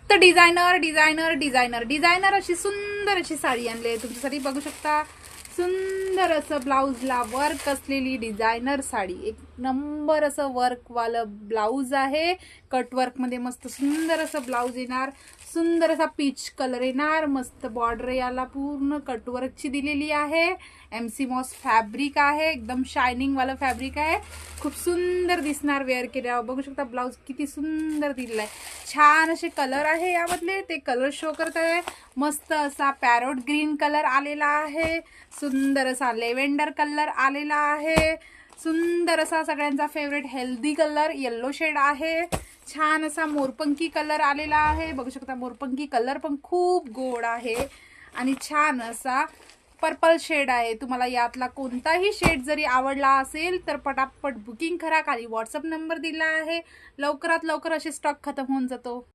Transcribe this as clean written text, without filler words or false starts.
फक्त designer designer designer designer अशी सुंदर अशी साडी आणली आहे तुमच्यासाठी. बघू शकता सुंदर असं ब्लाऊजला वर्क असलेली डिझायनर साडी. एक नंबर असं वर्कवालं ब्लाऊज आहे. कटवर्क मध्ये मस्त सुंदर असं ब्लाऊज येणार. सुंदर असा पीच कलर येणार. मस्त बॉर्डर याला पूर्ण कटवर्कची दिलेली आहे. एमसी मॉस फॅब्रिक आहे. एकदम शायनिंग वाला फॅब्रिक आहे. खूप सुंदर दिसणार वेअर केल्यावर. बघू शकता ब्लाऊज किती सुंदर दिलेला आहे. छान असे कलर आहे यामधले. ते कलर शो करत आहे. मस्त असा पॅरोट ग्रीन कलर आलेला आहे. सुंदर असा लेव्हेंडर कलर आलेला आहे. सुंदर असा सगळ्यांचा favourite healthy colour yellow shade आहे. छान असा मोरपंखी कलर आलेला आहे. बघू शकता मोरपंखी कलर पण खूप गोड आहे. आणि छान असा पर्पल शेड आहे. तुम्हाला यातला कोणताही शेड जरी आवडला असेल तर पटापट बुकिंग करा. खाली व्हॉट्सअप नंबर दिला आहे. लवकरात लवकर असे स्टॉक खतम होऊन जातो.